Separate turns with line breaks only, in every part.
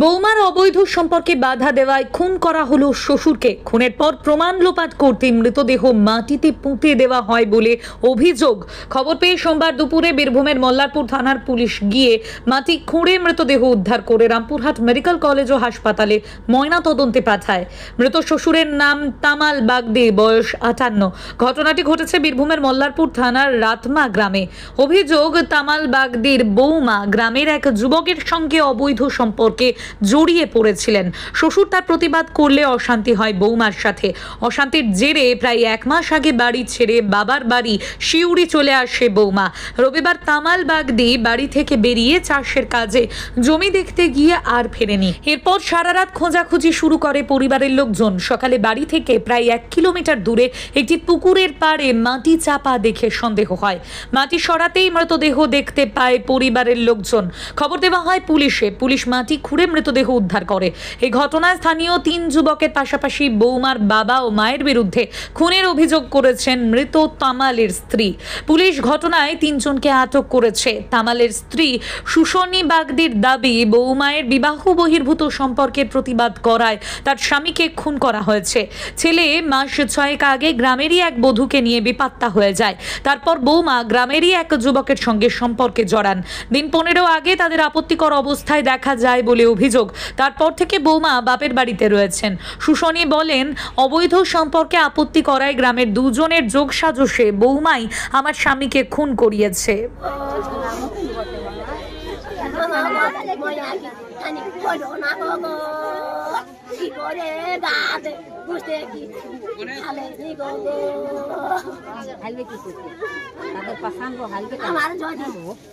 বৌমার অবৈধ সম্পর্কে বাধা দেওয়ায় খুন করা হলো শ্বশুরকে। খুনের পর প্রমাণ লোপাট করতে মৃতদেহ মাটিতে পুঁতে দেওয়া হয় বলে অভিযোগ। খবর পেয়ে সোমবার দুপুরে বীরভূমের মল্লারপুর থানার পুলিশ গিয়ে মাটি খুঁড়ে মৃতদেহ উদ্ধার করে রামপুরহাট মেডিকেল কলেজ ও হাসপাতালে ময়নাতদন্তে পাঠায়। মৃত শ্বশুরের নাম তামাল বাগদি, বয়স 58। ঘটনাটি ঘটেছে বীরভূমের মল্লারপুর থানার রাতমা গ্রামে। অভিযোগ, তামাল বাগদির বৌমা গ্রামের এক যুবকের সঙ্গে অবৈধ সম্পর্কে জড়িয়ে পড়েছিলেন। শ্বশুর তার প্রতিবাদ করলে অশান্তি হয় বৌমার সাথে। অশান্তির জেরে প্রায় 1 মাস আগে বাড়ি ছেড়ে বাবার বাড়ি শিউরি চলে আসে বৌমা। রবিবার তামাল বাগদি বাড়ি থেকে বেরিয়ে চাষের কাজে জমি দেখতে গিয়ে আর ফেরেনি। এরপর সারা রাত খোঁজাখুঁজি শুরু করে পরিবারের লোকজন। সকালে বাড়ি থেকে প্রায় 1 কিলোমিটার দূরে একটি পুকুরের পাড়ে মাটি চাপা দেখে সন্দেহ হয়। মাটি সরাতেই মৃতদেহ দেখতে পায় পরিবারের লোকজন। খবর দেওয়া হয় পুলিশে। পুলিশ মাটি খুঁড়ে মৃতদেহ উদ্ধার করে। এই ঘটনায় স্থানীয় 3 যুবকের পাশাপাশি বৌমার বাবা ও মায়ের বিরুদ্ধে খুনের অভিযোগ করেছেন মৃত তামালের স্ত্রী। পুলিশ ঘটনায় 3 জনকে আটক করেছে। তামালের স্ত্রী সুশনী বাগদির দাবি, বৌমায়ের বিবাহ বহির্ভূত সম্পর্কের প্রতিবাদ করায় তার স্বামীকে খুন করা হয়েছে। ছেলে মাস 6 আগে গ্রামেরই এক বধূকে নিয়ে বেপাত্তা হয়ে যায়। তারপর বৌমা গ্রামেরই এক যুবকের সঙ্গে সম্পর্কে জড়ান। দিন 15 আগে তাদের আপত্তিকর অবস্থায় দেখা যায় বলে অভিযোগ। তারপর থেকে বৌমা বাপের বাড়িতে রয়েছেন। সুশনী বলেন, অবৈধ সম্পর্কে আপত্তি করায় গ্রামের 2 জনের যোগসাজশে বৌমাই আমার স্বামীকে খুন করিয়েছে।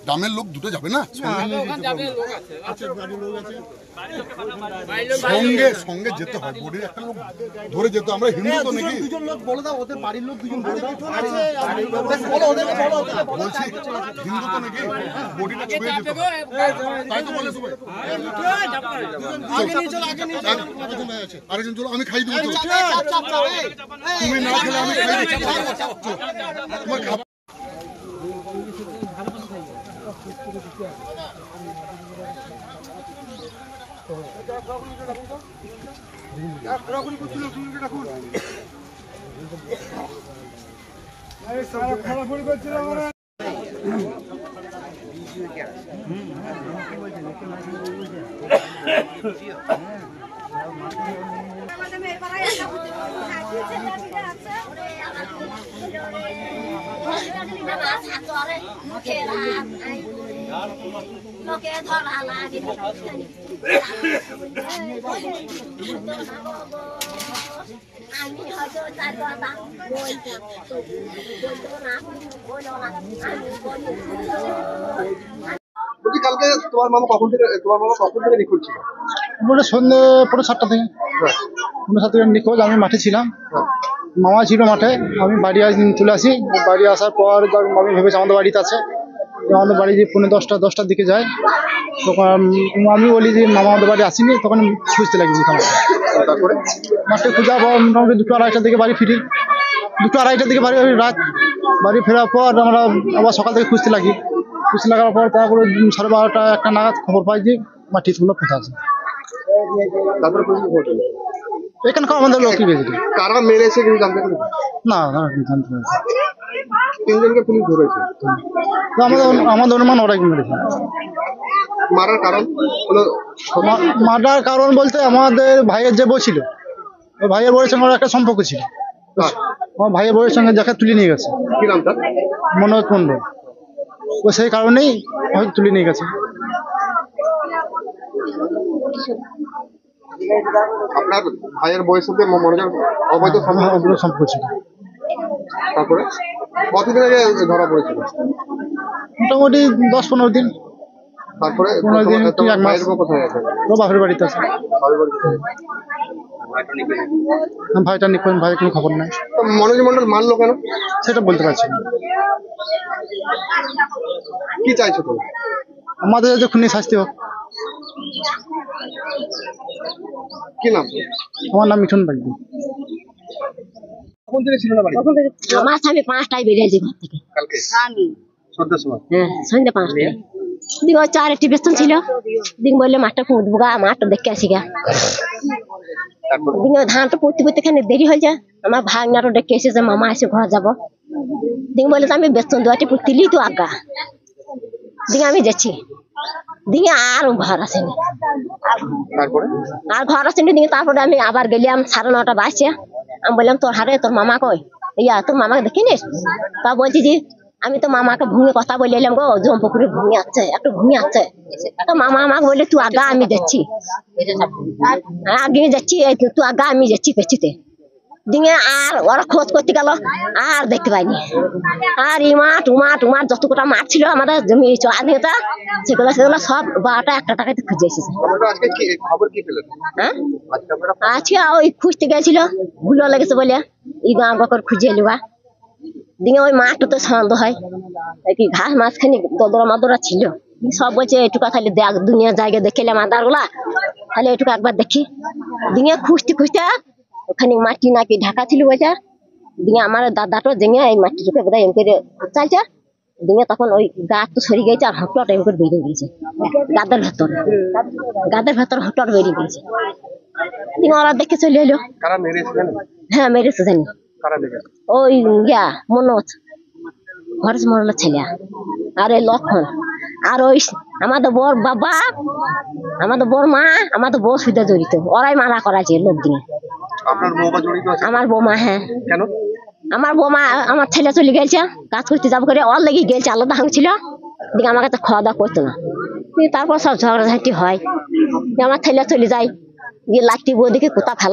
গ্রামের লোক দুটো যাবে না সঙ্গে সঙ্গে যেতে হয়। বডির একটা লোক ধরে যেত। আমরা হিন্দু তো নাকি দুজন লোক বলে দাও, ওদের বাড়ির লোক দুজন বলে দাও। বলছি হিন্দু তো নাকি বডিটা ছুঁয়ে যেতে হয়, তাই তো বলে সবাই। আরেকজন চলো, আমি খাই দেবো। তুমি না খেলে আমি খাই দিচ্ছি। তোমার খাবার কালকে তোমার মামা কখন থেকে নিখোঁজ ছিল? সন্ধ্যে 7:30 থেকে। 7:30 থেকে নিখোঁজ। আমি মাঠে ছিলাম, মামা ছিল মাঠে। আমি বাড়ি চলে আসি। বাড়ি আসার পর আমি ভেবেছি আমাদের বাড়িতে আছে। আমাদের বাড়ি যে 10:30 দিকে যায়, তখন আমি বলি যে মামা আমাদের বাড়ি আসেনি। তখন খুঁজতে লাগি। তারপরে মাঠে খোঁজা মোটামুটি 2-2:30টার দিকে বাড়ি ফিরি। 2-2:30টার দিকে রাত বাড়ি ফেরার পর আমরা আবার সকাল থেকে খুঁজতে লাগি। খুঁজতে লাগার পর তারপরে 12:30 1টা নাগাদ খবর পাই যে মাটিগুলো পুঁতে আছে। তারপরে এখানকার আমাদের লোকই বেঁচে। কারা মেরেছে কিন্তু জানতে পারি না। জানতে পারি 3 জনকে পুলিশ ধরেছে। আমাদের অনুমান ওরাই মেরেছে। মারার কারণ মারার কারণ বলতে আমাদের ভাইয়ের যে বউ ছিল, ওই ভাইয়ের বউয়ের সঙ্গে একটা সম্পর্ক ছিল। আমার ভাইয়ের বউয়ের সঙ্গে যাকে তুলে নিয়ে গেছে। কি নামটা? মনোজ মন্ডল। ও সেই কারণেই হয়তো তুলে নিয়ে গেছে। আপনার ভাইয়ের বউয়ের সাথে মনোজের অবৈধ সম্পর্ক ছিল। তারপরে কতদিন আগে ধরা পড়েছিল? মোটামুটি 10-15 দিন। তারপরে 15 দিন কি 1 মাস। কোথায় আছে? ও বাপের বাড়িতে আছে। ভাইটা নিখোঁজ। ভাইয়ের কোনো খবর নাই। মনোজ মন্ডল মারলো কেন সেটা বলতে পারছি না। কি চাইছো তুমি? আমাদের যে খুনি শাস্তি হোক। কি নাম? আমার নাম মিঠুন বাগদি। কখন থেকে ছিল না বাড়ি? কখন থেকে? আমার স্বামী 5টায় বেরিয়েছে ঘর থেকে। কালকে? আমি সন্ধ্যার সময়। হ্যাঁ, সন্ধ্যা 5টায়।
দিন ওই 4টি বেতন ছিল দিন বললে মাঠটা পুঁতবো গা মাঠটা দেখে আসি গা
তারপরে
দিন ওই ধানটা পুঁততে পুঁততে খানে দেরি হয়ে যায় আমার ভাগনাটা ডেকে এসেছে মামা এসে ঘর যাবো দিন বলে আমি বেতন 2টি পুঁতলি তো আগা দিন আমি যাচ্ছি দিন আর ঘর আসেনি
তারপরে
আর ঘর আসেনি দিন তারপরে আমি আবার গেলাম 9:30 বাজছে আমি বললাম তোর হারে তোর মামা কই ইয়া তোর মামাকে দেখিনিস তা বলছি যে আমি তো মামাকে ভুঙে কথা বলে এলাম গো জমপুকুরে ভুঙে আছে একটু ভুঙে আছে তো মামা আমাকে বলে তুই আগা আমি যাচ্ছি আগে যাচ্ছি তুই আগা আমি যাচ্ছি পেছিতে দিনে আর ওরা খোঁজ করতে গেল আর দেখতে পাইনি আর এই মাঠ উমাঠ যত কটা মাঠ ছিল আমাদের জমি চড়ানিটা সেগুলো সব 12টা 1টা টাকাতে খুঁজে এসেছে
আপনারা আজকে কি খবর কি পেলেন?
হ্যাঁ
আজকে আপনারা
আজকে ওই খুঁজতে গেছিল ভুলো লেগেছে বলে এই গাঁ বকর খুঁজে এলুবা দিনে ওই মাঠটাতে সন্দেহ হয় কি ঘাস মাঝখানে দদরা মাদরা ছিল সব বলছে এটুকু তাহলে দেখ দুনিয়ার জায়গা দেখেলাম আদার গুলা তাহলে এটুকু একবার দেখি দিনে খুঁজতে ওখানে মাটি নাকি ঢাকা ছিল বলছে দিনে আমার দাদাটা জেঙে এই মাটিটুকে বোধ হয় এম করে চালছে দিনে তখন ওই গাছ তো সরে গেছে আর হটট এম করে বেরিয়ে গেছে গাদের ভেতর হটট বেরিয়ে গেছে দিনে ওরা দেখে চলে এলো
কারা মেরেছিলেন?
হ্যাঁ মেরেছে জানি
কারা মেরেছে?
ওই ইয়া মনোজ হরেশ মন্ডলের ছেলে আর এই লক্ষণ আর ওই আমাদের বর বাবা আমাদের বর মা আমাদের বউ সুবিধা জড়িত ওরাই মারা করাছে লোক দিয়ে
আপনার বউমা জড়িত আছে
আমার বৌমা হ্যাঁ
কেন?
আমার বৌমা আমার ছেলে চলে গেছে কাজ করতে যাবো করে ওর লেগে গেছে আলাদা ছিল দিকে আমার কাছে খাওয়া দাওয়া করতো না তারপর সব ঝগড়াঝাঁটি হয় আমার ছেলে চলে যায় গিয়ে লাঠি বউ দিকে কোথা ফেলা